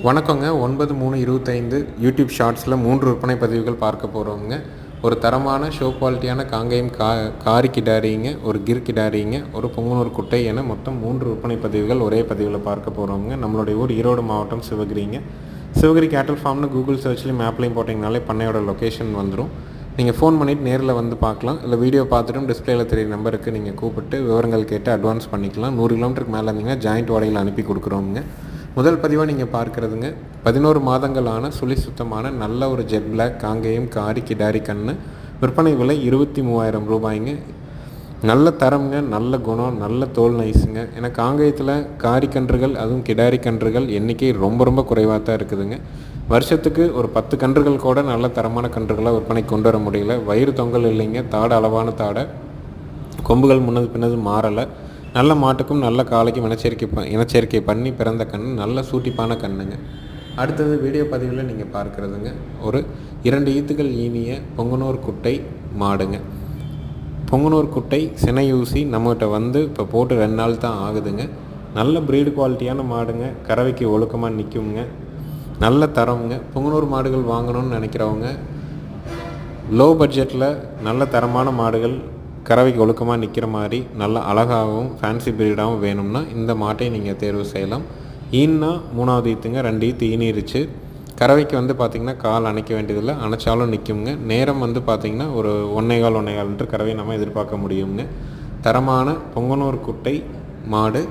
வணக்கங்க. 9/3/25 யூடியூப் ஷார்ட்ஸில் 3 விற்பனை பதிவுகள் பார்க்க போகிறோங்க. ஒரு தரமான ஷோ குவாலிட்டியான காங்கேயம் காரி கிடாரிங்க, ஒரு கிர் கிடாரிங்க, ஒரு பொங்கனூர் குட்டை என மொத்தம் 3 விற்பனை பதிவுகள் ஒரே பதிவில் பார்க்க போகிறோங்க. நம்மளுடைய ஊர் ஈரோடு மாவட்டம் சிவகிரிங்க. சிவகிரி கேட்டல் ஃபார்ம்னு கூகுள் சர்ச்லேயும் மேப்லையும் போட்டிங்கனாலே பண்ணையோட லொக்கேஷன் வந்துடும். நீங்கள் ஃபோன் பண்ணிவிட்டு நேரில் வந்து பார்க்கலாம். இல்லை வீடியோ பார்த்துட்டும் டிஸ்பிளேயில் தெரிய நம்பருக்கு நீங்கள் கூப்பிட்டு விவரங்கள் கேட்டு அட்வான்ஸ் பண்ணிக்கலாம். 100 கிலோமீட்டருக்கு மேலே இருந்தீங்கன்னா ஜாயிண்ட் வாடகையில் அனுப்பி கொடுக்குறோங்க. முதல் பதிவாக நீங்கள் பார்க்குறதுங்க 11 மாதங்களான சுழி சுத்தமான நல்ல ஒரு ஜெட் பிளாக் காங்கேயம் காரி கிடாரி கன்று. விற்பனை விலை 23,000 ரூபாய்ங்க. நல்ல தரம்ங்க, நல்ல குணம், நல்ல தோல் நைஸுங்க. ஏன்னா காங்கேயத்தில் காரி கன்றுகள் அதுவும் கிடாரி கன்றுகள் எண்ணிக்கை ரொம்ப குறைவாக தான் இருக்குதுங்க. வருஷத்துக்கு ஒரு 10 கன்றுகள் கூட நல்ல தரமான கன்றுகளாக விற்பனை கொண்டு வர முடியல. வயிறு தொங்கல் இல்லைங்க, தாடை அளவான தாடை, கொம்புகள் முன்னது பின்னது மாறலை. நல்ல மாட்டுக்கும் நல்ல காளைக்கும் இனச்சேர்க்கை பண்ணி பிறந்த கன்று, நல்ல சூட்டிப்பான கண்ணுங்க. அடுத்தது வீடியோ பதிவில் நீங்கள் பார்க்குறதுங்க ஒரு 2 ஈத்துக்கள் ஈனிய பொங்கனூர் குட்டை மாடுங்க. பொங்கனூர் குட்டை சினையூசி நம்மகிட்ட வந்து இப்போ போட்டு 2 நாள் தான் ஆகுதுங்க. நல்ல ப்ரீடு குவாலிட்டியான மாடுங்க. கறவைக்கு ஒழுக்கமாக நிற்குங்க. நல்ல தரம்ங்க. பொங்கனூர் மாடுகள் வாங்கணும்னு நினைக்கிறவங்க, லோ பட்ஜெட்டில் நல்ல தரமான மாடுகள் கறவைக்கு ஒழுக்கமாக நிற்கிற மாதிரி நல்ல அழகாகவும் ஃபேன்சி ப்ரீடாகவும் வேணும்னா இந்த மாட்டை நீங்கள் தேர்வு செய்யலாம். ஈன்னா 3வது ஈத்துங்க, 2 ஈத்து ஈனிருச்சு. கறவைக்கு வந்து பார்த்திங்கன்னா கால் அணைக்க வேண்டியதில்லை, அணைச்சாலும் நிற்குங்க. நேரம் வந்து பார்த்திங்கன்னா ஒரு 1.25 கறவை நம்ம எதிர்பார்க்க முடியுங்க. தரமான பொங்கனூர் குட்டை மாடு.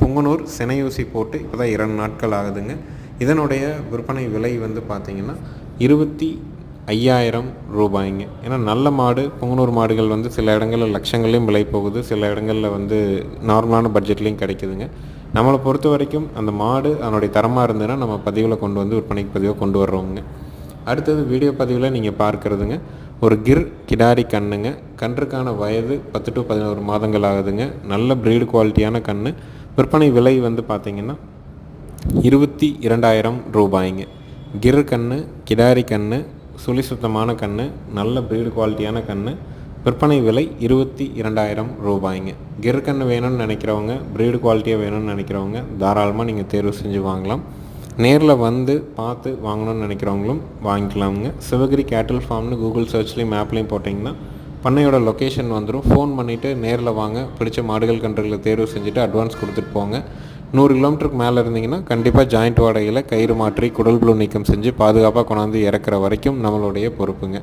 பொங்கனூர் சினையூசி போட்டு இப்போ தான் 2 நாட்கள் ஆகுதுங்க. இதனுடைய விற்பனை விலை வந்து பார்த்திங்கன்னா 25,000 ரூபாய்ங்க. ஏன்னா நல்ல மாடு, பொங்கனூர் மாடுகள் வந்து சில இடங்களில் லட்சங்களையும் விலை போகுது, சில இடங்களில் வந்து நார்மலான பட்ஜெட்லேயும் கிடைக்குதுங்க. நம்மளை பொறுத்த வரைக்கும் அந்த மாடு அதனுடைய தரமாக இருந்ததுன்னா நம்ம பதிவில் கொண்டு வந்து விற்பனைக்கு பதிவாக கொண்டு வர்றோங்க. அடுத்தது வீடியோ பதிவில் நீங்கள் பார்க்குறதுங்க ஒரு கிர் கிடாரி கண்ணுங்க. கன்றுக்கான வயது 10 to 11 மாதங்கள் ஆகுதுங்க. நல்ல ப்ரீடு குவாலிட்டியான கன்று. விற்பனை விலை வந்து பார்த்திங்கன்னா 22,000 ரூபாய்ங்க. கிர் கன்று, கிடாரி கன்று, சுழி சுத்தமான கன்று, நல்ல ப்ரீடு குவாலிட்டியான கன்று. விற்பனை விலை 22,000 ரூபாய்ங்க. கிர் கன்று வேணும்னு நினைக்கிறவங்க, ப்ரீடு குவாலிட்டியாக வேணும்னு நினைக்கிறவங்க தாராளமாக நீங்கள் தேர்வு செஞ்சு வாங்கலாம். நேரில் வந்து பார்த்து வாங்கணும்னு நினைக்கிறவங்களும் வாங்கிக்கலாமுங்க. சிவகிரி கேட்டல் ஃபார்ம்னு கூகுள் சர்ச்லேயும் மேப்லேயும் போட்டிங்கன்னா பண்ணையோட லொக்கேஷன் வந்துடும். ஃபோன் பண்ணிவிட்டு நேரில் வாங்க. பிடிச்ச மாடுகள் கன்றுகளை தேர்வு செஞ்சுட்டு அட்வான்ஸ் கொடுத்துட்டு போங்க. 100 கிலோமீட்டருக்கு மேலே இருந்தீங்கன்னா கண்டிப்பாக ஜாயிண்ட் வாடகையில் கயிறு மாற்றி குடல் புழு நீக்கம் செஞ்சு பாதுகாப்பாக கொண்டாந்து இறக்குற வரைக்கும் நம்மளுடைய பொறுப்புங்க.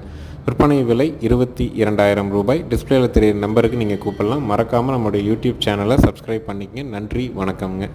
விற்பனை விலை 22,000 ரூபாய். டிஸ்பிளேயில் தெரியிற நம்பருக்கு நீங்கள் கூப்பிடலாம். மறக்காமல் நம்மளுடைய யூடியூப் சேனலை சப்ஸ்கிரைப் பண்ணிக்கங்க. நன்றி, வணக்கம்ங்க.